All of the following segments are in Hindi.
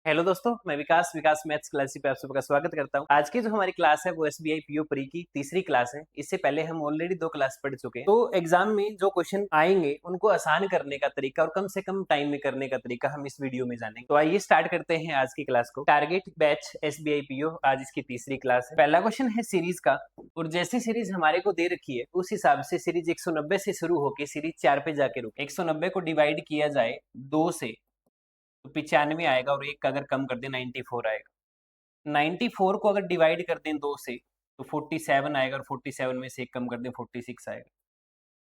हेलो दोस्तों, मैं विकास मैथ्स क्लास पे आप सबका स्वागत करता हूं। आज की जो हमारी क्लास है वो एसबीआई पीओ प्री की तीसरी क्लास है। इससे पहले हम ऑलरेडी 2 क्लास पढ़ चुके हैं। तो एग्जाम में जो क्वेश्चन आएंगे उनको आसान करने का तरीका और कम से कम टाइम में करने का तरीका हम इस वीडियो में जानेंगे। तो आइए स्टार्ट करते हैं आज की क्लास को। टारगेट बैच एसबीआई पीओ, आज इसकी तीसरी क्लास है। पहला क्वेश्चन है सीरीज का, और जैसी सीरीज हमारे को दे रखी है उस हिसाब से सीरीज 190 से शुरू होकर सीरीज 4 पे जाके रुके। 190 को डिवाइड किया जाए 2 से तो 95 आएगा, और एक अगर कम कर दें 94 आएगा। 94 को अगर डिवाइड कर दें 2 से तो 47 आएगा, और 47 में से एक कम कर दें 46 आएगा।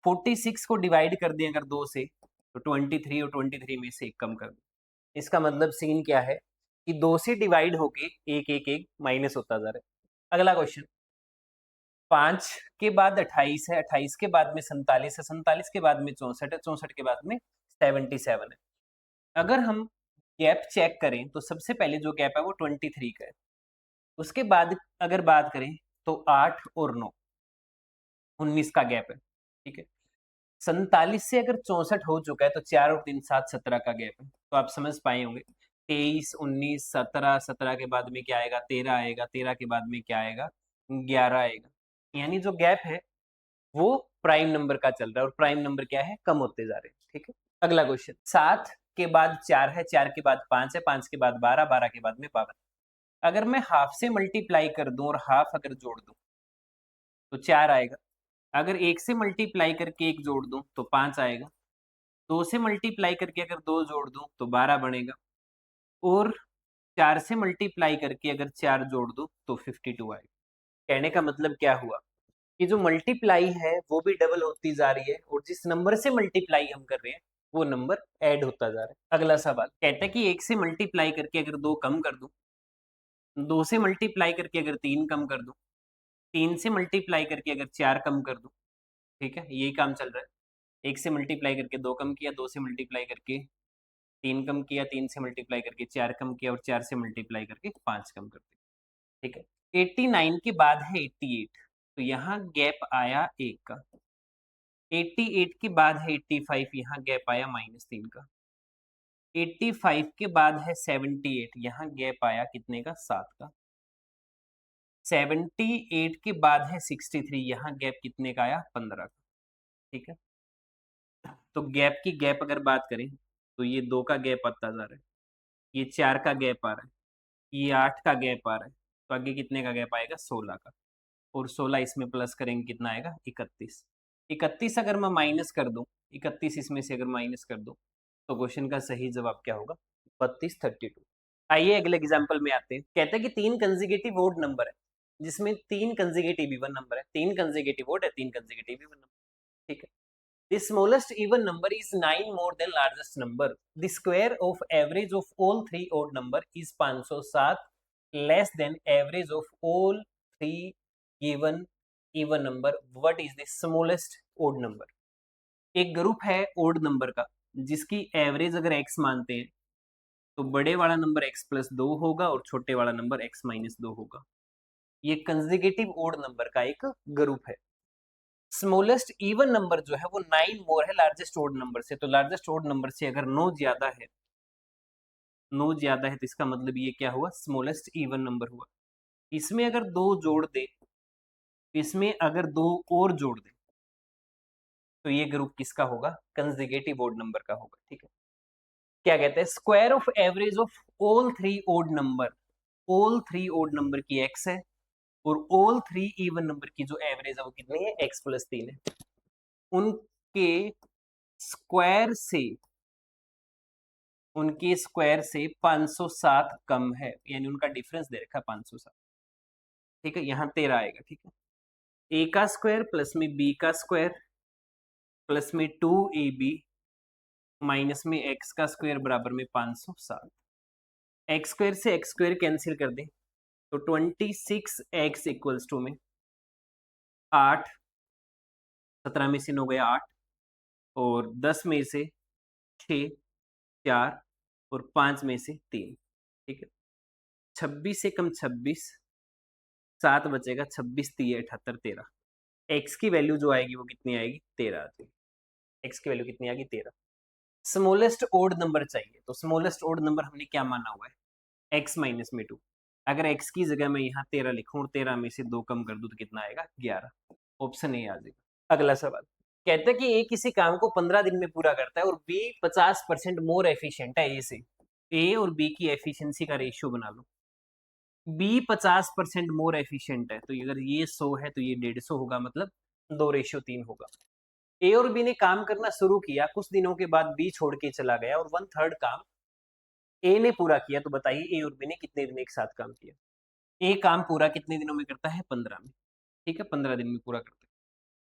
46 को डिवाइड कर दें अगर 2 से तो 23, और 23 में से एक कम कर दें। इसका मतलब सीन क्या है कि 2 से डिवाइड होके एक एक एक माइनस होता जा रहा है। अगला क्वेश्चन, 5 के बाद 28 है, 28 के बाद में 47 है, 47 के बाद में 64 है, 64 के बाद में 77 है। अगर हम गैप चेक करें तो सबसे पहले जो गैप है वो 23 का है। उसके बाद अगर बात करें तो 8 और 9, 19 का गैप है। ठीक है, 47 से अगर 64 हो चुका है तो 4 और 3 7, 17 का गैप है। तो आप समझ पाए होंगे 23, 19, 17, 17 के बाद में क्या आएगा 13 आएगा, 13 के बाद में क्या आएगा 11 आएगा। यानी जो गैप है वो प्राइम नंबर का चल रहा है, और प्राइम नंबर क्या है, कम होते जा रहे हैं। ठीक है, अगला क्वेश्चन, 7 के बाद 4 है, 4 के बाद 5 है, 5 के बाद 12, 12 के बाद में 52। अगर मैं हाफ से मल्टीप्लाई कर दूं और हाफ अगर जोड़ दूं तो 4 आएगा। अगर 1 से मल्टीप्लाई करके 1 जोड़ दूं तो 5 आएगा। 2 से मल्टीप्लाई करके अगर 2 जोड़ दूं तो 12 बनेगा, और 4 से मल्टीप्लाई करके अगर 4 जोड़ दूं तो 52 आएगा। कहने का मतलब क्या हुआ कि जो मल्टीप्लाई है वो भी डबल होती जा रही है, और जिस नंबर से मल्टीप्लाई हम कर रहे हैं वो नंबर ऐड होता जा रहा है। अगला सवाल कहता है कि 1 से मल्टीप्लाई करके अगर 2 कम कर दूं, 2 से मल्टीप्लाई करके अगर 3 कम कर दूं, 3 से मल्टीप्लाई करके अगर 4 कम कर दूं। ठीक है, यही काम चल रहा है। 1 से मल्टीप्लाई करके 2 कम किया, 2 से मल्टीप्लाई करके 3 कम किया, 3 से मल्टीप्लाई करके 4 कम किया, और 4 से मल्टीप्लाई करके 5 कम कर दिया। ठीक है, 89 के बाद है 88, तो यहाँ गैप आया 1 का। 88 के बाद है 85, यहाँ गैप आया -3 का। 85 के बाद है 78, यहाँ गैप आया कितने का, 7 का। 78 के बाद है 63, यहाँ गैप कितने का आया, 15 का। ठीक है, तो गैप की गैप अगर बात करें तो ये 2 का गैप आता जा रहा है, ये 4 का गैप आ रहा है, ये 8 का गैप आ रहा है, तो आगे कितने का गैप आएगा, 16 का। और 16 इसमें प्लस करेंगे कितना आएगा, 31। 31 अगर मैं माइनस कर दूं, 31 इसमें से अगर माइनस कर दूं तो क्वेश्चन का सही जवाब क्या होगा, 32, 32। आइए अगले एग्जाम्पल में आते हैं। कहते हैं कि 3 कंसेक्यूटिव ओड नंबर है, जिसमें 3 कंसेक्यूटिव इवन नंबर है, 3 कंसेक्यूटिव ओड है, 3 कंसेक्यूटिव इवन नंबर। ठीक है, the smallest even number is 9 more than largest number. The square of average of all three odd number is 507 less than average of all three given even number. What is the smallest odd number? एक ग्रुप है ओड नंबर का जिसकी एवरेज अगर x मानते हैं तो बड़े वाला नंबर x प्लस 2 होगा और छोटे वाला नंबर x माइनस 2 होगा। ये कंसेक्यूटिव ओड नंबर का एक ग्रुप है। स्मॉलेस्ट इवन नंबर जो है वो 9 मोर है लार्जेस्ट ओड नंबर से, तो लार्जेस्ट ओड नंबर से अगर 9 ज्यादा है, 9 ज्यादा है तो इसका मतलब ये क्या हुआ, स्मॉलेस्ट इवन नंबर हुआ। इसमें अगर 2 जोड़ दे, इसमें अगर 2 और जोड़ दे तो ये ग्रुप किसका होगा, कंसेक्यूटिव ओड नंबर का होगा। ठीक है, क्या कहते हैं, square of average of all three odd number, all three odd number की x है, और ऑल थ्री इवन नंबर की जो एवरेज है वो कितनी है, x प्लस 3 है। उनके स्क्वायर से, उनके स्क्वायर से 507 कम है, यानी उनका डिफरेंस दे रखा है 507। ठीक है, यहाँ 13 आएगा। ठीक है, ए का स्क्वायर प्लस में बी का स्क्वायर प्लस में 2ab माइनस में एक्स का स्क्वायर बराबर में 507। एक्स स्क्वायर से एक्स स्क्वायर कैंसिल कर दें तो 26x इक्वल्स टू में 8, 17 में से 9 गया 8, और 10 में से 6, 4, और 5 में से 3। ठीक है, 26 से कम 26, 7 बचेगा, 26 3 78, 13। एक्स की वैल्यू जो आएगी वो कितनी आएगी, 13 आ जाएगी। एक्स की वैल्यू कितनी आएगी, 13। स्मॉलेस्ट ओड नंबर चाहिए, तो स्मॉलेस्ट ओड नंबर हमने क्या माना हुआ है, x माइनस में 2। अगर x की जगह मैं यहाँ 13 लिखूं और 13 में से 2 कम कर दूं तो कितना आएगा? 11। ऑप्शन ए आ जाएगा। अगला सवाल कहता है कि ए किसी काम को 15 दिन में पूरा करता है और बी 50% मोर एफिशिएंट है ए से। ए और बी की एफिशिएंसी का रेशियो बना लो। बी 50% मोर एफिशिएंट है, तो अगर ये 100 है तो ये 150 होगा, मतलब 2:3 होगा। ए और बी ने काम करना शुरू किया, कुछ दिनों के बाद बी छोड़ के चला गया और 1/3 काम ए ने पूरा किया। तो बताइए ए और बी ने कितने दिन एक साथ काम किया? ए काम पूरा कितने दिनों में करता है? 15 में। ठीक है, 15 दिन में पूरा करता है।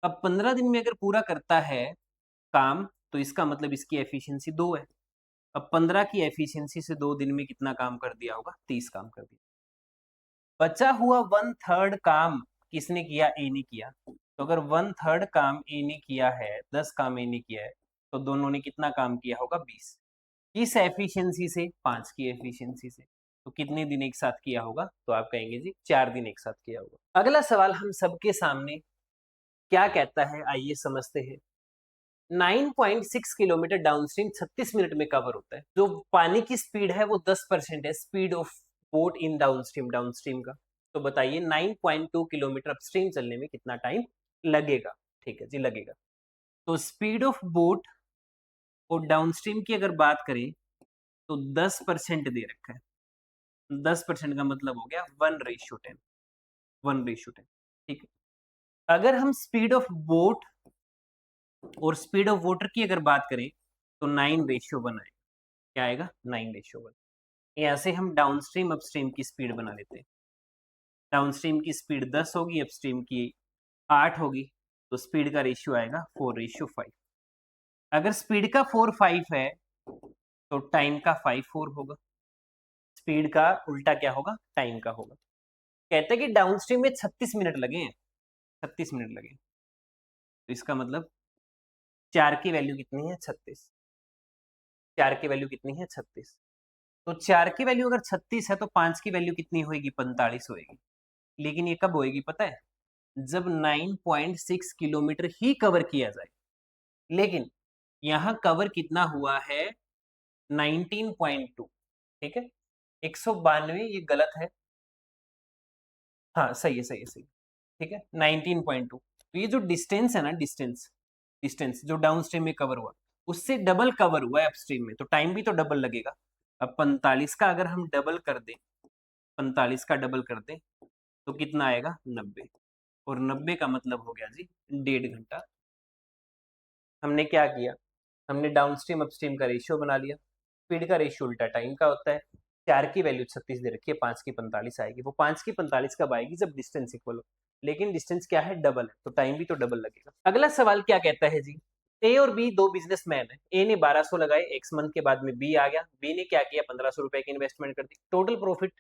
अब 15 दिन में अगर पूरा करता है काम, तो इसका मतलब इसकी एफिशिएंसी 2 है। अब 15 की एफिशिएंसी से 2 दिन में कितना काम कर दिया होगा? 30 काम कर दिया। बचा हुआ 1/3 काम किसने किया? ए ने किया। तो अगर 1/3 काम ए ने किया है, 10 काम ए ने किया है, तो दोनों ने कितना काम किया होगा? 20। किस एफिशिएंसी से? 5 की एफिशिएंसी से। तो कितने दिन एक साथ किया होगा? तो आप कहेंगे जी 4 दिन एक साथ किया होगा। अगला सवाल हम सबके सामने क्या कहता है, आइए समझते हैं। 9.6 किलोमीटर डाउनस्ट्रीम 36 मिनट में कवर होता है। जो पानी की स्पीड है वो 10% है speed of boat in downstream, downstream का। तो बताइए 9.2 किलोमीटर अपस्ट्रीम चलने में कितना टाइम लगेगा? ठीक है जी, लगेगा। तो स्पीड ऑफ बोट और डाउनस्ट्रीम की अगर बात करें तो 10% दे रखा है। 10% का मतलब हो गया 1:10। 1:10। ठीक है। अगर हम स्पीड ऑफ बोट और स्पीड ऑफ वाटर की अगर बात करें तो 9:1 आएगा। क्या आएगा? 9:1। यहाँ से हम डाउनस्ट्रीम अपस्ट्रीम की स्पीड बना लेते हैं। डाउनस्ट्रीम की स्पीड 10 होगी, अपस्ट्रीम की 8 होगी, तो स्पीड का रेशियो आएगा 4:5। अगर स्पीड का 4:5 है तो टाइम का 5:4 होगा। स्पीड का उल्टा क्या होगा? टाइम का होगा। कहते हैं कि डाउनस्ट्रीम में 36 मिनट लगे हैं। 36 मिनट लगे, तो इसका मतलब 4 की वैल्यू कितनी है? 36। 4 की वैल्यू कितनी है? 36। तो 4 की वैल्यू अगर 36 है तो 5 की वैल्यू कितनी होगी? 45 होगी। लेकिन ये कब होएगी पता है? जब 9.6 किलोमीटर ही कवर किया जाए। लेकिन यहां कवर कितना हुआ है? 19.2। ठीक है, 192 ये गलत है। हाँ सही है, सही है, सही है। ठीक है, 19.2। तो ये जो डिस्टेंस है ना, डिस्टेंस डिस्टेंस जो डाउन स्ट्रीम में कवर हुआ उससे डबल कवर हुआ है अपस्ट्रीम में, तो टाइम भी तो डबल लगेगा। अब 45 का अगर हम डबल कर दें, 45 का डबल कर दें तो कितना आएगा? 90। और 90 का मतलब हो गया जी 1.5 घंटा। हमने क्या किया? हमने डाउनस्ट्रीम अपस्ट्रीम का रेशियो बना लिया। स्पीड का रेशियो उल्टा टाइम का होता है। 4 की वैल्यू 36 दे रखी है, 5 की 45 आएगी। वो 5 की 45 कब आएगी? जब डिस्टेंस इक्वल हो। लेकिन डिस्टेंस क्या है? डबल है, तो टाइम भी तो डबल लगेगा। अगला सवाल क्या कहता है जी? ए और बी दो बिजनेसमैन है। ए ने 1200 लगाए, एक्स मंथ के बाद में बी आ गया। बी ने क्या किया? 1500 रुपए की इन्वेस्टमेंट कर दी। टोटल प्रॉफिट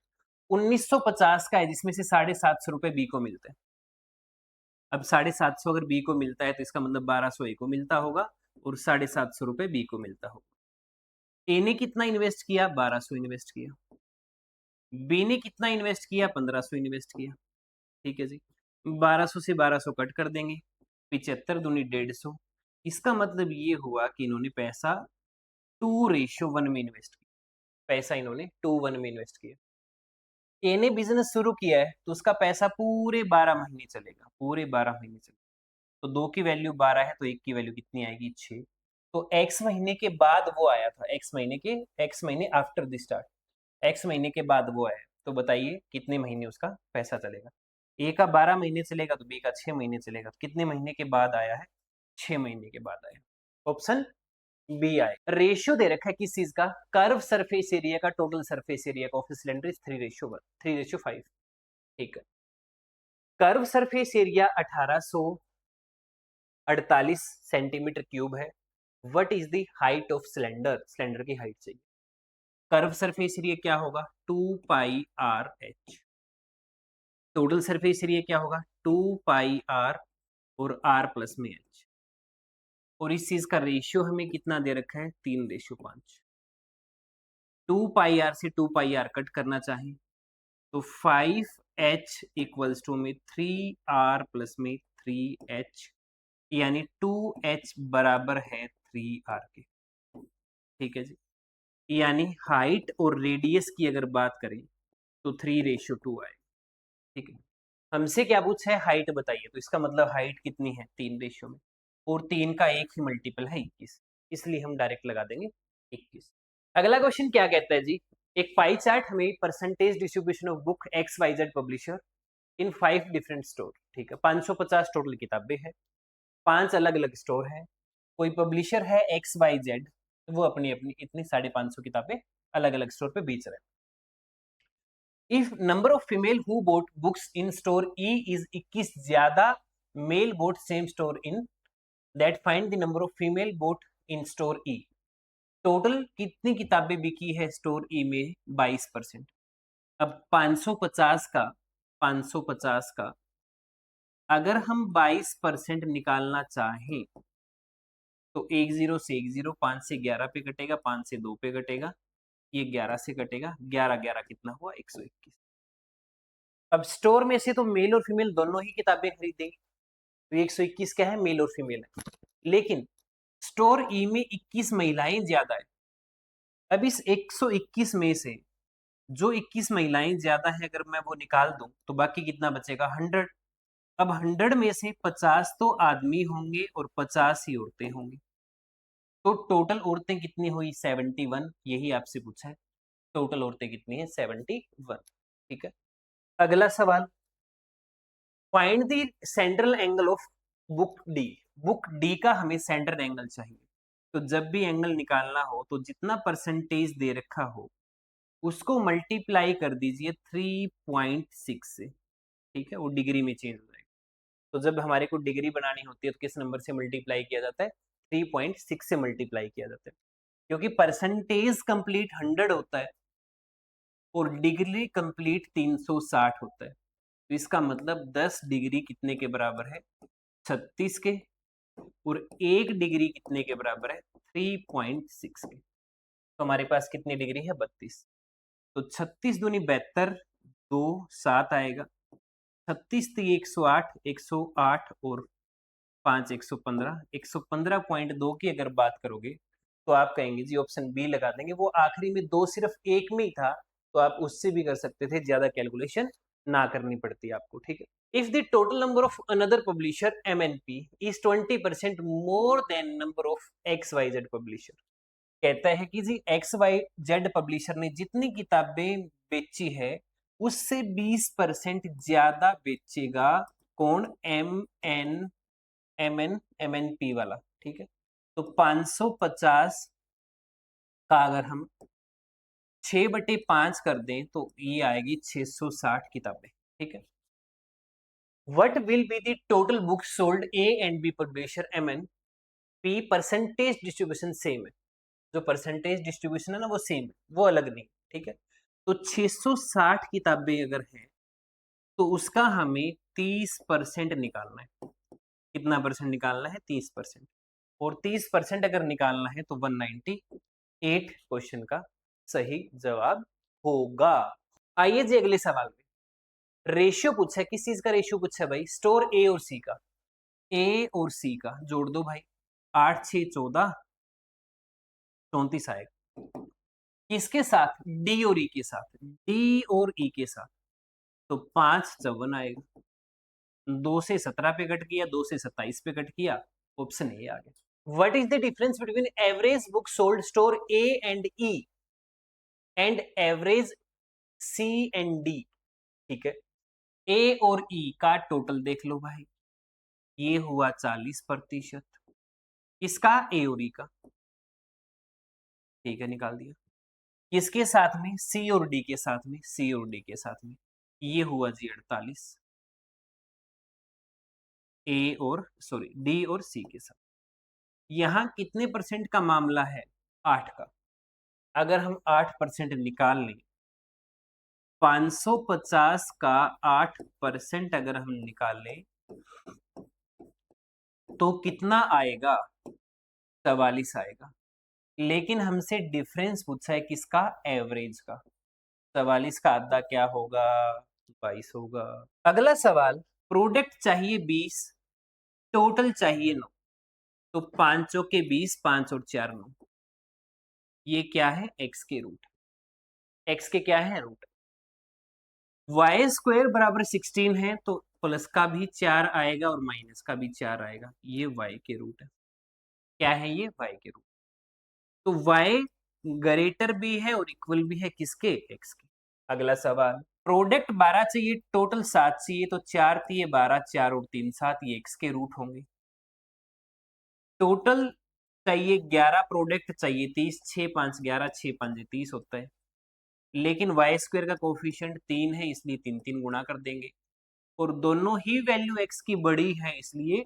1950 का है, जिसमें से 750 रुपए बी को मिलते हैं। अब 750 अगर बी को मिलता है तो इसका मतलब 1200 ए को मिलता होगा और 750 रुपए बी को मिलता होगा। ए ने कितना इन्वेस्ट किया? 1200 इन्वेस्ट किया। बी ने कितना इन्वेस्ट किया? 1500 इन्वेस्ट किया। ठीक है जी, 1200 से 1200 कट कर देंगे, 75 दूनी 150। इसका मतलब ये हुआ कि इन्होंने पैसा 2:1 में इन्वेस्ट किया। पैसा इन्होंने 2:1 में इन्वेस्ट किया। ए ने बिजनेस शुरू किया है तो उसका पैसा पूरे 12 महीने चलेगा, पूरे 12 महीने चलेगा। तो 2 की वैल्यू 12 है तो 1 की वैल्यू कितनी आएगी? 6। तो x महीने के बाद वो आया था, x महीने आफ्टर द स्टार्ट, x महीने के बाद वो आया। तो बताइए कितने महीने उसका पैसा चलेगा? ए का 12 महीने चलेगा तो बी का 6 महीने चलेगा। तो कितने महीने के बाद आया है? 6 महीने के बाद आया। ऑप्शन बी आए। रेशियो दे रखा है किस चीज का? कर्व सरफेस एरिया का टोटल सरफेस एरिया का ऑफ सिलेंडर इज 3:1, 3:5। ठीक है, curve surface area 1848 centimetre cube है। What is the height of cylinder? Cylinder की हाइट चाहिए। कर्व सरफेस एरिया क्या होगा? 2πr/h। टोटल सरफेस एरिया क्या होगा? 2πr और r प्लस में h। और इस चीज का रेशियो हमें कितना दे रखा है? 3:5। 2πr से 2πr कट करना चाहें तो 5h इक्वल्स टू में 3r प्लस में 3h, यानी 2h बराबर है 3r के। ठीक है जी, यानी हाइट और रेडियस की अगर बात करें तो 3:2 आए। ठीक है, हमसे क्या पूछा है, हाइट बताइए, तो इसका मतलब हाइट कितनी है 3 रेशियो में, और 3 का एक ही मल्टीपल है 21, इसलिए हम डायरेक्ट लगा देंगे 21। अगला क्वेश्चन क्या कहता है जी, एक पाई चार्ट हमें percentage distribution of book X Y Z publisher in 5 different store. ठीक है, 550 टोटल किताबें हैं, 5 अलग अलग स्टोर है, कोई पब्लिशर है एक्स वाई जेड, वो अपनी अपनी इतनी 550 किताबें अलग अलग स्टोर पे बेच रहे हैं। If number of female who bought books in store E is 21 ज्यादा male bought same store in that find the number of female bought in store E. Total कितनी किताबें बिकी है स्टोर ई में, 22%। अब 550 का अगर हम 22% निकालना चाहें तो 10 से 10, 5 से 11 पे कटेगा, 5 से 2 पे कटेगा, ये 11 से कटेगा, 11 11 कितना हुआ 121। अब स्टोर में से तो मेल और फीमेल दोनों ही किताबें खरीदेंगे, तो 121 क्या है, मेल और फीमेल है। लेकिन स्टोर ई में 21 महिलाएं ज्यादा है। अब इस 121 में से जो 21 महिलाएं ज्यादा है अगर मैं वो निकाल दूं तो बाकी कितना बचेगा, 100। अब 100 में से 50 तो आदमी होंगे और 50 ही औरतें होंगी, तो टोटल औरतें कितनी हुई 71, यही आपसे पूछा है, टोटल औरतें कितनी है 71। ठीक है, अगला सवाल, find the central angle of book D. Book D का हमें सेंट्रल एंगल चाहिए, तो जब भी एंगल निकालना हो तो जितना परसेंटेज दे रखा हो उसको मल्टीप्लाई कर दीजिए 3.6 से। ठीक है, वो डिग्री में चेंज हो जाएगा, तो जब हमारे को डिग्री बनानी होती है तो किस नंबर से मल्टीप्लाई किया जाता है, 3.6 से मल्टीप्लाई किया जाता है, क्योंकि परसेंटेज कंप्लीट 100 होता है और डिग्री कंप्लीट 360 होता है, तो इसका मतलब 10 डिग्री कितने के बराबर है, 36 के, और 1 डिग्री कितने के बराबर है, 3.6 के। तो हमारे पास कितनी डिग्री है, 32। तो 36 दूनी 72, 2 7 आएगा, 36 थी 108, 108 और 5 115, 115.2 की अगर बात करोगे तो आप कहेंगे जी ऑप्शन बी लगा देंगे, वो आखिरी में 2 सिर्फ एक में ही था, तो आप उससे भी कर सकते थे, ज्यादा कैलकुलेशन ना करनी पड़ती आपको। ठीक है, if the total number of another publisher MNP is 20% more than number of XYZ publisher. कहता है कि जी XYZ पब्लिशर ने जितनी किताबें बेची है उससे 20% ज्यादा बेचेगा कौन, MNP वाला। ठीक है, तो 550 का अगर हम 6/5 कर दें तो ये आएगी 660 किताबें। ठीक है, what will be the total book sold A and B publisher MNP, percentage distribution same है, जो परसेंटेज डिस्ट्रीब्यूशन है ना वो सेम है, वो अलग नहीं। ठीक है, तो 660 किताबें अगर हैं तो उसका हमें 30% निकालना है। कितना परसेंट निकालना है, 30%, और 30% अगर निकालना है तो 198 क्वेश्चन का सही जवाब होगा। आइए जी अगले सवाल में, रेशियो पूछा है, किस चीज का रेशियो पूछा है भाई, स्टोर ए और सी का। ए और सी का जोड़ दो भाई, 8 6 14 34 आएगा, किसके साथ, डी और ई के साथ, डी और ई के साथ, तो 5 54 आएगा, 2 से 17 पे कट किया, 2 से 27 पे कट किया, ऑप्शन ए आ गया। What is the difference between average book sold store A and E and average C and D. ठीक है, ए और ई का टोटल देख लो भाई, ये हुआ 40%, इसका ए और ई का, ठीक है निकाल दिया, किसके साथ में, सी और डी के साथ में, सी और डी के साथ में, ये हुआ जी 48, ए और सॉरी डी और सी के साथ। यहां कितने परसेंट का मामला है, 8 का, अगर हम 8% निकाल लें, 550 का 8% अगर हम निकाल लें तो कितना आएगा, 44 आएगा। लेकिन हमसे डिफरेंस पूछा है किसका, एवरेज का, 44 का आधा क्या होगा, 22 होगा। अगला सवाल, प्रोडक्ट चाहिए 20, टोटल चाहिए 9, तो 5 के 20, 5 और 4 9, ये क्या है, x के रूट, x के क्या है रूट। वाई स्क्वायर बराबर 16 है तो प्लस का भी 4 आएगा और माइनस का भी 4 आएगा, ये y के रूट है। क्या है ये, y के रूट। तो y ग्रेटर भी है और इक्वल भी है किसके, x के। अगला सवाल, प्रोडक्ट 12 चाहिए, टोटल 7 चाहिए, तो 4 3 12, 4 और 3 7, ये x के रूट होंगे। टोटल चाहिए 11, प्रोडक्ट चाहिए 30, 6 5 11, 6 5 30 होता है, लेकिन वाई स्क्वायर का कोफिशिएंट 3 है इसलिए 3 3 गुणा कर देंगे, और दोनों ही वैल्यू x की बड़ी है इसलिए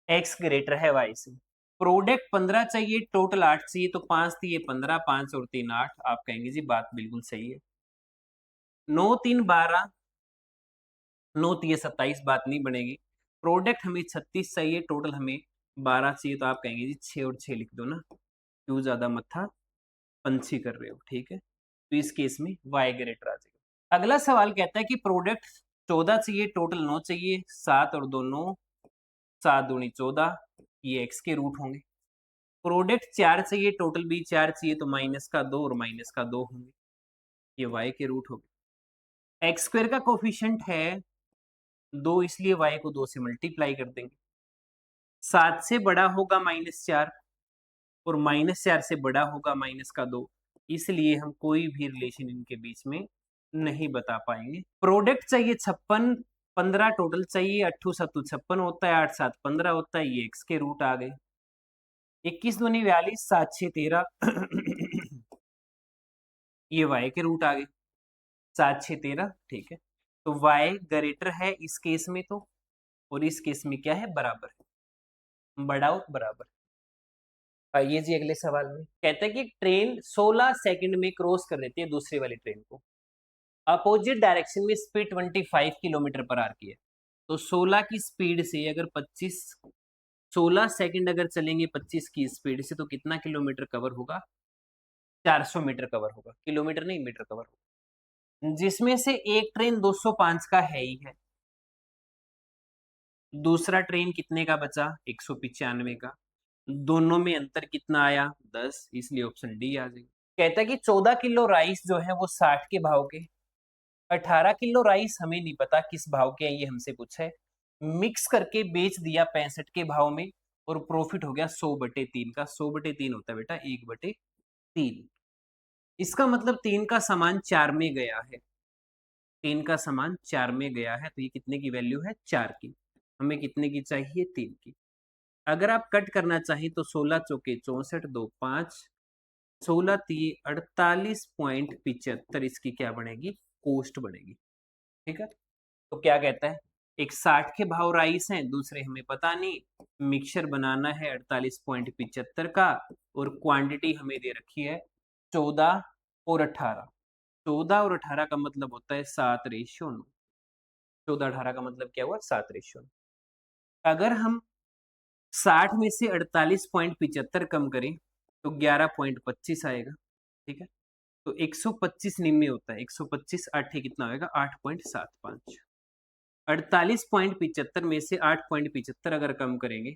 x ग्रेटर है y से। प्रोडक्ट 15 चाहिए, टोटल 8 चाहिए, तो 5 3 15, 5 और 3 8, आप कहेंगे जी बात बिल्कुल सही है। 9 3 12, 9 3 27, बात नहीं बनेगी। प्रोडक्ट हमें 36 चाहिए, टोटल हमें 12 चाहिए, तो आप कहेंगे जी 6 और 6 लिख दो ना, क्यों ज्यादा मत्था पंछी कर रहे हो, ठीक है। तो इस केस में y ग्रेटर आ जाएगा। अगला सवाल कहता है कि प्रोडक्ट 14 चाहिए, टोटल 9 चाहिए, 7 और 2 9, 7 दूनी 14, ये x के रूट होंगे। प्रोडक्ट 4 चाहिए, टोटल भी 4 चाहिए, तो माइनस का 2 और माइनस का 2 होंगे, ये y के रूट हो गए। एक्स स्क्वायर का कोफिशिएंट है 2, इसलिए y को 2 से मल्टीप्लाई कर देंगे। 7 से बड़ा होगा -4 और -4 से बड़ा होगा -2, इसलिए हम कोई भी रिलेशन इनके बीच में नहीं बता पाएंगे। प्रोडक्ट चाहिए 56, 15 टोटल चाहिए, 8 7 56 होता है, 8 7 15 होता है, ये x के रूट आ गए। 21 दूनी 42, 7 6 13 ये y के रूट आ गए, 7 6 13, ठीक है। तो y ग्रेटर है इस केस में तो, और इस केस में क्या है, बराबर है, बड़ा और बराबर। आइए जी अगले सवाल में, कहते हैं कि ट्रेन 16 सेकंड में क्रॉस कर देती है दूसरी वाली ट्रेन को, अपोजिट डायरेक्शन में स्पीड 25 किलोमीटर पर आवर की है। तो 16 की स्पीड से अगर 16 सेकंड अगर चलेंगे 25 की स्पीड से, तो कितना किलोमीटर कवर होगा, 400 मीटर कवर होगा, किलोमीटर नहीं मीटर कवर होगा, जिसमें से एक ट्रेन 205 का है ही है, दूसरा ट्रेन कितने का बचा, 195 का, दोनों में अंतर कितना आया, 10, इसलिए ऑप्शन डी आ जाएगा। कहता है कि 14 किलो राइस जो है वो 60 के भाव के, 18 किलो राइस हमें नहीं पता किस भाव के हैं, ये हमसे पूछा है, मिक्स करके बेच दिया 65 के भाव में, और प्रॉफिट हो गया 100/3 का। 100/3 होता है बेटा 1/3, इसका मतलब 3 का सामान 4 में गया है, 3 का सामान 4 में गया है, तो ये कितने की वैल्यू है, 4 की। हमें कितने की चाहिए, 3 की। अगर आप कट करना चाहें तो 16 चौके 64, 2 5, 16 3 48.75, इसकी क्या बनेगी, कोस्ट बनेगी, ठीक है। तो क्या कहता है, एक 60 के भाव राइस हैं, दूसरे हमें पता नहीं, मिक्सचर बनाना है 48.75 का, और क्वांटिटी हमें दे रखी है 14 और 18। 14 और 18 का मतलब होता है 7:9। 14 18 का मतलब क्या हुआ, 7:9। अगर हम 60 में से 48.75 कम करें तो 11.25 आएगा, ठीक है। तो 125 निम्न होता है, 125 8 कितना होगा, 8.75। 48.75 में से 8.75 अगर कम करेंगे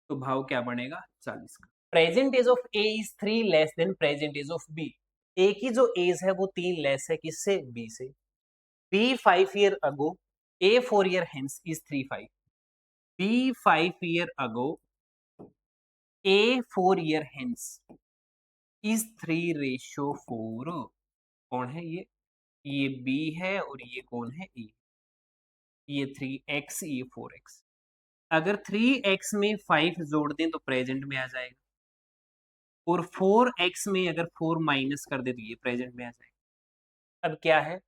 तो भाव क्या बनेगा, 40 का। Present age of A is 3 less than present age of B. A की जो एज है वो 3 लेस है किससे, बी से। B 5 year ago, A 4 year hence is 3 5। B 5 year ago, A 4 year hence is 3:4। कौन है ये बी है, और ये कौन है, ए। ये 3x, ये 4x। अगर 3x में 5 जोड़ दें तो प्रेजेंट में आ जाएगा, और 4x में अगर 4 माइनस कर दे तो ये प्रेजेंट में आ जाएगा। अब क्या है,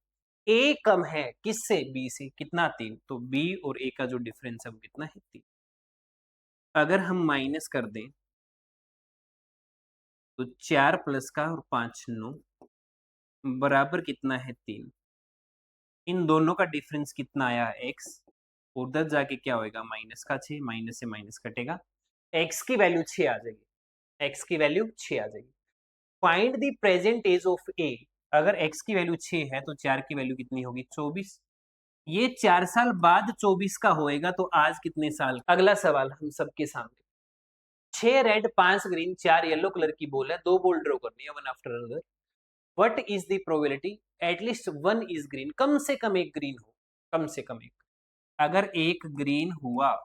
a कम है किससे, b से, कितना, 3, तो b और a का जो डिफरेंस है वो कितना है, 3। अगर हम माइनस कर दें तो 4 प्लस का और 5 9 बराबर कितना है, 3। इन दोनों का डिफरेंस कितना आया, x, उधर जाके क्या होएगा, माइनस का 6, माइनस से माइनस कटेगा, x की वैल्यू 6 आ जाएगी, x की वैल्यू 6 आ जाएगी। Find the present age of A. अगर x की वैल्यू 6 है तो 4 की वैल्यू कितनी होगी, 24। ये 4 साल बाद 24 का होएगा, तो आज कितने साल। अगला सवाल हम सबके सामने, 6 रेड 5 ग्रीन 4 येलो कलर की बॉल है, 2 बॉल ड्रॉ करनी है one after another. What is the probability at least one is green, कम से कम एक ग्रीन हो, कम से कम एक। अगर एक ग्रीन हुआ,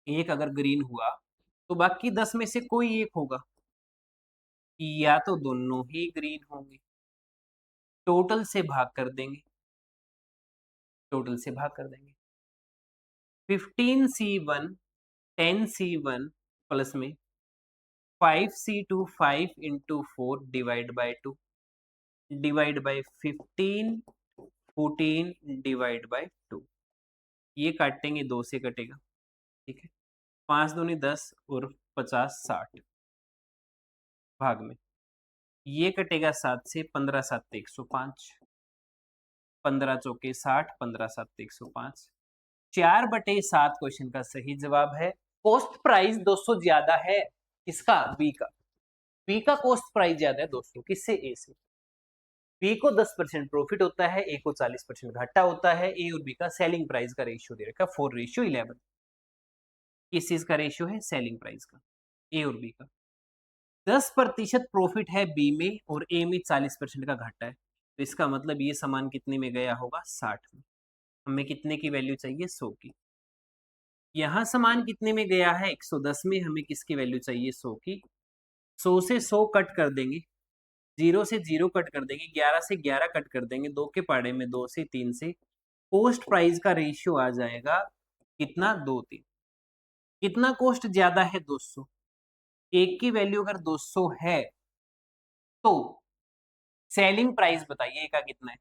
एक अगर ग्रीन हुआ तो बाकी 10 में से कोई एक होगा, या तो दोनों ही ग्रीन होंगे। टोटल से भाग कर देंगे, टोटल से भाग कर देंगे। 15C1 10C1 प्लस में 5C2 5 into 4 divide by 2 divide by 15 14 divide by 2। ये काटेंगे, 2 से कटेगा, ठीक है। 5 दूनी 10 और 50 60 भाग में, ये कटेगा 7 से, 15 7 105, 15 चौके 60, 15 7 105। 4/7 क्वेश्चन का सही जवाब है। कॉस्ट प्राइस 200 ज्यादा है, किसका? बी का। बी का कॉस्ट प्राइस ज्यादा है 200, किससे? ए से। बी को 10% प्रॉफिट होता है, ए को 40% घाटा होता है। ए और बी का सेलिंग प्राइस का रेशियो दे रखा 4:11। किस चीज का रेशियो है? सेलिंग प्राइस का, ए और बी का। 10% प्रॉफिट है बी में और ए में 40% का घाटा है, तो इसका मतलब ये सामान कितने में गया होगा? 60 में। हमें कितने की वैल्यू चाहिए? 100 की। यहाँ सामान कितने में गया है? 110 में। हमें किसकी वैल्यू चाहिए? 100 की। 100 से 100 कट कर देंगे, 0 से 0 कट कर देंगे, 11 से 11 कट कर देंगे, 2 के पाड़े में 2 से 3 से कॉस्ट प्राइस का रेशियो आ जाएगा कितना? 2 3। कितना कॉस्ट ज्यादा है? 200। एक की वैल्यू अगर 200 है तो सेलिंग प्राइस बताइए ए का कितना है?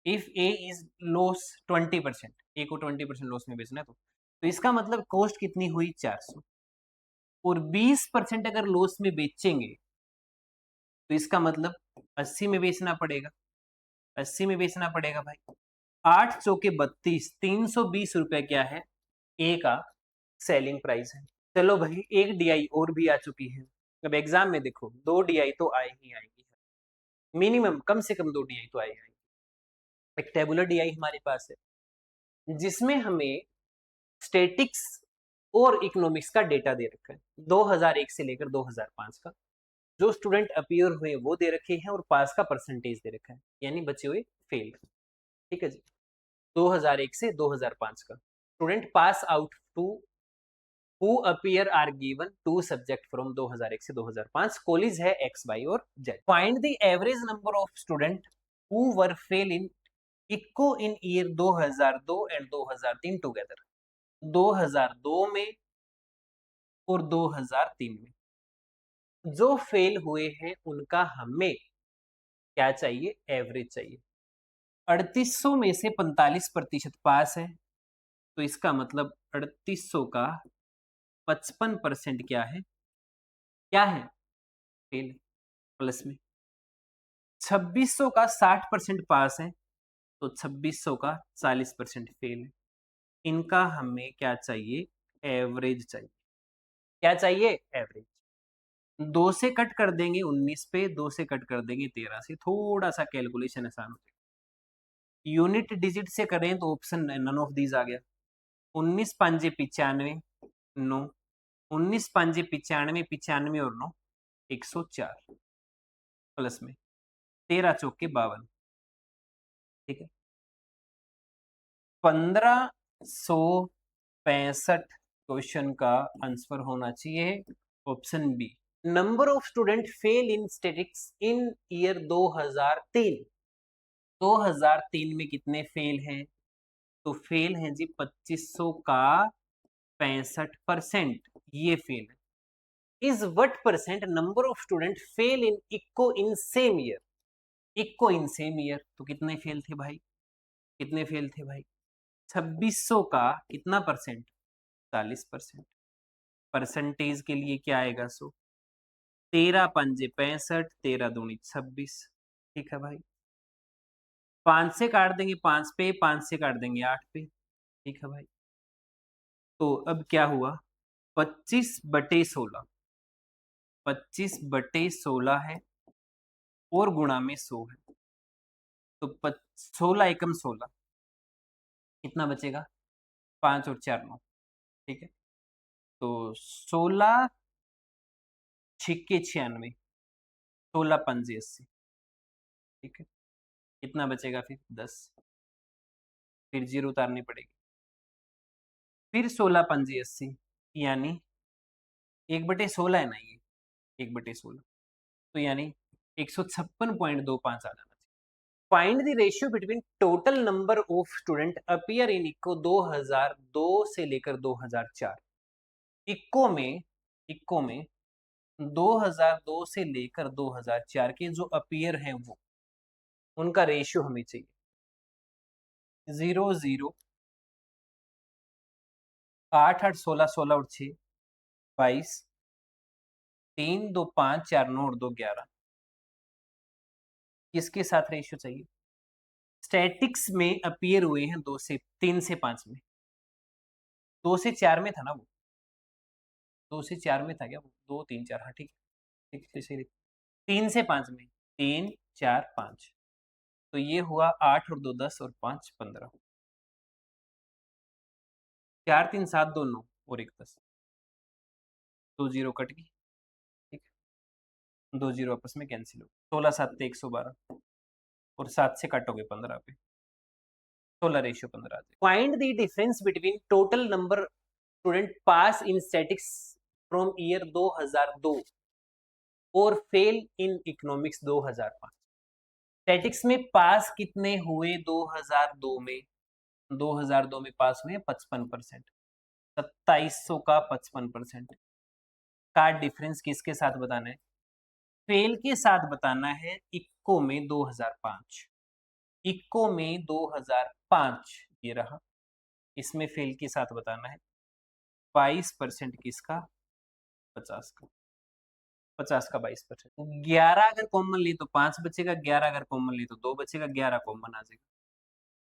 इफ ए इज लॉस 20%, ए को 20% लॉस में बेचना है तो इसका मतलब कॉस्ट कितनी हुई? 400। और 20% अगर लॉस में बेचेंगे तो इसका मतलब 80 में बेचना पड़ेगा, 80 में बेचना पड़ेगा भाई। 8 चौके 32, 320 रुपए क्या है? ए का सेलिंग प्राइस है। चलो भाई, एक डीआई और भी आ चुकी है। अब एग्जाम में देखो, 2 डीआई तो आए ही आएगी, मिनिमम, कम से कम 2 डीआई तो आएगी। एक टेबुलर डीआई हमारे पास है जिसमें हमें स्टेटिक्स और इकोनॉमिक्स का डेटा दे रखा है 2001 से लेकर 2005 का। जो स्टूडेंट अपीयर हुए वो दे रखे हैं और पास का परसेंटेज दे रखा है, यानी बचे हुए फेल। ठीक है जी। 2001 से 2005 का student pass out to who appear are given two subject from 2001 से 2005। कॉलेज है एक्स वाई और Z. Find the average number of student who were fail in eco in year 2002 and 2003 together. 2002 में और 2003 में जो फेल हुए हैं उनका हमें क्या चाहिए? एवरेज चाहिए। 3800 में से 45% पास है, तो इसका मतलब 3800 का 55% क्या है? क्या है? फेल। प्लस में 2600 का 60% पास है, तो 2600 का 40% फेल है। इनका हमें क्या चाहिए? एवरेज चाहिए। क्या चाहिए? एवरेज। 2 से कट कर देंगे 19 पे, 2 से कट कर देंगे 13 से, थोड़ा सा कैलकुलेशन आसान हो जाएगा। यूनिट डिजिट से करें तो ऑप्शन नन ऑफ दीज आ गया। 19 पंजे 95, 9, 19 पंजे 95, 95 और 9 104, प्लस में 13 चौके 52। ठीक है। 1565 क्वेश्चन का आंसर होना चाहिए option B. Number of student fail in statics in year 2003। 2003 में कितने फेल हैं? तो फेल हैं जी 2500 का 65%, ये फेल है। Is what percent number of student fail in eco in same year? Eco in same year तो कितने फेल थे भाई? कितने फेल थे भाई? 2600 का कितना परसेंट? 40%। परसेंटेज के लिए क्या आएगा? 100। 13 पंजे 65, 13 दूनी 26। ठीक है भाई। 5 से काट देंगे 5 पे, 5 से काट देंगे 8 पे। ठीक है भाई। तो अब क्या हुआ? 25/16, 25/16 है और गुणा में 100 है, तो 16 एकम 16, कितना बचेगा? 5 और 4 9। ठीक है। तो 16 छिक्के 96, 16 पंजे 80, ठीक है। कितना बचेगा फिर 10, फिर जीरो उतारनी पड़ेगी, फिर 16 पंजे 80, यानी 1/16 है ना ये, 1/16, तो यानी 156.25 आ जाना चाहिए। Find the ratio between total number of student appear in eco 2002 से लेकर 2004। इको में 2002 से लेकर 2004 के जो अपीयर हैं वो, उनका रेशियो हमें चाहिए। 0 0 8 8 16 16 और 6 22, 3 2 5 4 9 और 2 11, किसके साथ रेशियो चाहिए? स्टैटिक्स में अपीयर हुए हैं 3 से 5 में, 2 से 4 में था ना वो, 2 से 4 में था क्या वो? 2 3 4, हाँ ठीक है, ठीक है, 3 से 5 में, 3 4 5, तो ये हुआ 8 और 2 10 और 5 15, 4 3 7 2 9 और 1 10, 2 0 कट गई, ठीक है, 2 0 आपस में कैंसिल हो, 16 7 112 और 7 से काटोगे 15 पे, 16 रेशियो 15 आ जाएगा। Find the difference between total number student pass in statics from year 2002 और फेल इन इकोनॉमिक्स 2005। स्टैटिक्स में पास कितने हुए 2002 में? 2002 में पास हुए 55%, 2700 का 55% का डिफरेंस किसके साथ बताना है? फेल के साथ बताना है। इक्को में 2005, इक्को में 2005 ये रहा, इसमें फेल के साथ बताना है 22% किसका? 50 का, 50 का 22%। 11 अगर कॉमन ली तो 5 बचेगा, 11 अगर कॉमन ली तो 2 बचेगा, 11 कॉमन आ जाएगा।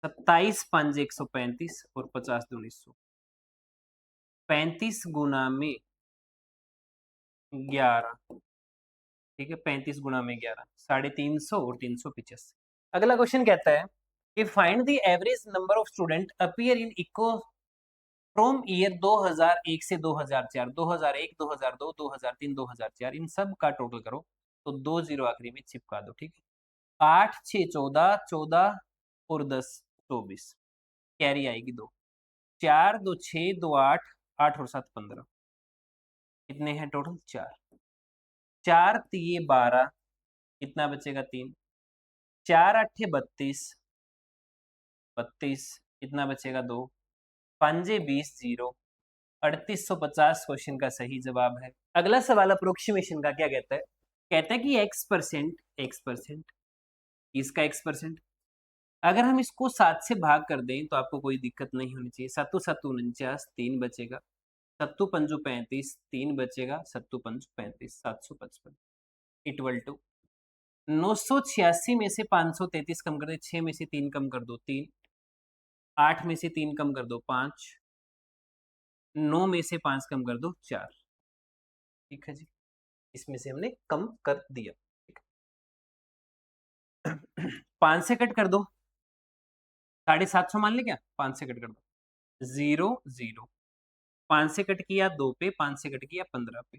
27 5 135 और 50 1900, 35 गुना में 11, ठीक है, 35 गुना में 11, 350 और 385। अगला क्वेश्चन कहता है कि find the average number of student appear in eco from year 2001 से 2004, 2001 2002 2003 2004, इन सब का टोटल करो, तो 2 0 आखिरी में चिपका दो, ठीक है। 8 6 14, 14 और 10 24, कैरी आएगी 2, 4 2 6 2 8, 8 और 7 15, कितने हैं टोटल? 4, 4 तिये 12, कितना बचेगा? 3, 4 8 32, 32, कितना बचेगा? 2, 5 20 0, 3850 क्वेश्चन का सही जवाब है। अगला सवाल अप्रोक्सीमेशन का क्या कहता है? कहता है कि x%, इसका x%, अगर हम इसको 7 से भाग कर दें तो आपको कोई दिक्कत नहीं होनी चाहिए। 7 7 49, 3 बचेगा, 7 5 35, 3 बचेगा, 7 5 35, 755 इक्वल टू 986 में से 533 कम कर दे, 6 में से 3 कम कर दो 3, 8 में से 3 कम कर दो 5, 9 में से 5 कम कर दो 4, ठीक है जी, इसमें से हमने कम कर दिया, ठीक है। 5 से कट कर दो, 750 मान ले क्या? 5 से कट कर दो 0 0, 5 से कट किया 2 पे, 5 से कट किया 15 पे,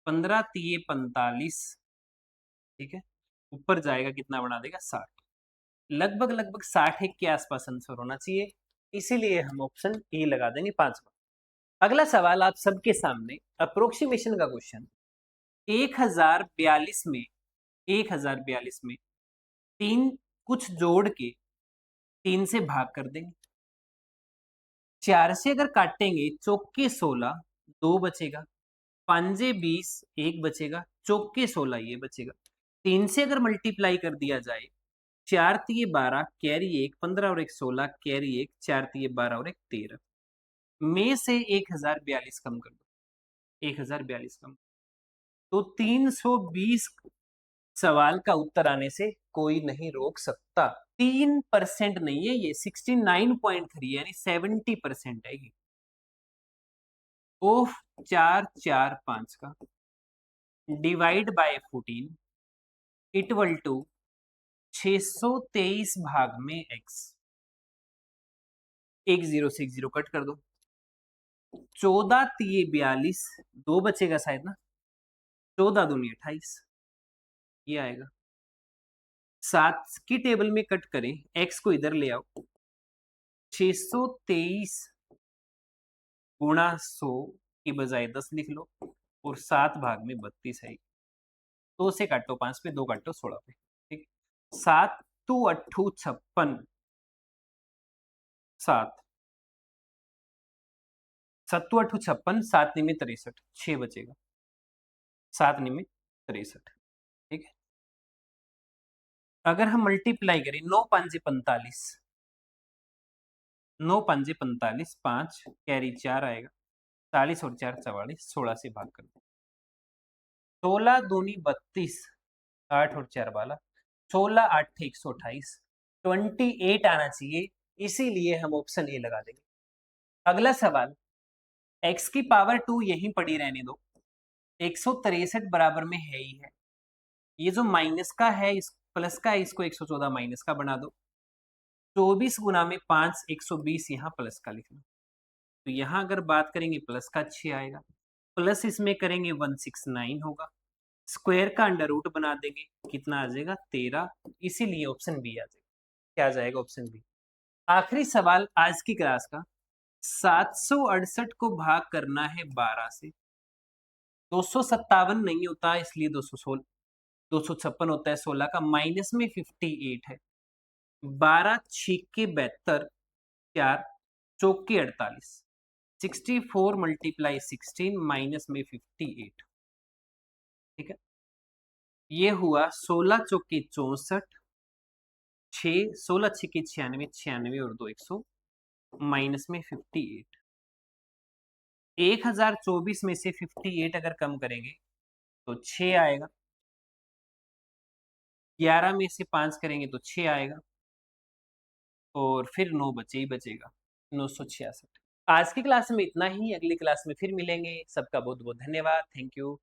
15 तिये 45, ठीक है, ऊपर जाएगा कितना बना देगा? 60, लगभग लगभग 60 के आसपास आंसर होना चाहिए, इसीलिए हम ऑप्शन ए लगा देंगे 5 बार। अगला सवाल आप सबके सामने अप्रोक्सीमेशन का क्वेश्चन, 1042 में 1042 में 3 कुछ जोड़ के 3 से भाग कर देंगे, 4 से अगर काटेंगे चौके 16, 2 बचेगा, 5 20, 1 बचेगा, चौके 16 ये बचेगा। 3 से अगर मल्टीप्लाई कर दिया जाए, 4 तिये 12, कैरी 1, 15 और 1 16, कैरी 1, 4 तिये 12 और 1 13, में से 1042 कम कर दो, 1042 कम, तो 320 सवाल का उत्तर आने से कोई नहीं रोक सकता। 3% नहीं है ये, 69.3 यानी 70% है ये। ऑफ 4 4 5 का डिवाइड बाय 14 इक्वल टू 623 भाग में x, 1 0 से 1 0 कट कर दो, 14 तिये 42, 2 बचेगा शायद ना, 14 दूनी 28, ये आएगा। 7 की टेबल में कट करें, x को इधर ले आओ, 623 गुणा 100 की बजाय 10 लिख लो, और 7 भाग में 32 है। 2 से काटो 5 पे, 2 काटो 16 पे, ठीक। 7 टू 8 56, 7 7 8 56, 7 निमे 63, 6 बचेगा, 7 निमे 63, ठीक है। अगर हम मल्टीप्लाई करें, 9 5 45, 9 5 45, 5 कैरी 4 आएगा, 40 और 4 44, 16 से भाग कर दो। 16 दूनी 32, 8 और 4 12, 16 8 128, 28 आना चाहिए, इसीलिए हम ऑप्शन ए लगा देंगे। अगला सवाल, x की पावर 2 यहीं पड़ी रहने दो, 163 बराबर में है ही है, ये जो माइनस का है इस प्लस का है, इसको 114 माइनस का बना दो, 24 गुना में 5, 120 यहाँ प्लस का लिखना, तो यहाँ अगर बात करेंगे प्लस का 6 आएगा, प्लस इसमें करेंगे 169 होगा, स्क्वायर का अंडर रूट बना देंगे, कितना आ जाएगा 13, इसीलिए ऑप्शन बी आ जाएगा। क्या आ जाएगा? Option B. आखिरी सवाल आज की क्लास का, 768 को भाग करना है 12 से, 257 नहीं होता इसलिए 216, 256 होता है, 16 का माइनस में 58 है, 12 छिक्के 72, 4 चौके 48, 64 मल्टीप्लाई 16 माइनस में 58, ठीक है। ये हुआ 16 चौके 64, 6 16 छिक्के 96, 96 और 2 100 माइनस में 58, 1024 में से 58 अगर कम करेंगे तो 6 आएगा, 11 में से 5 करेंगे तो 6 आएगा, और फिर 9 बचे ही बचेगा, 966। आज की क्लास में इतना ही, अगली क्लास में फिर मिलेंगे। सबका बहुत बहुत धन्यवाद, थैंक यू।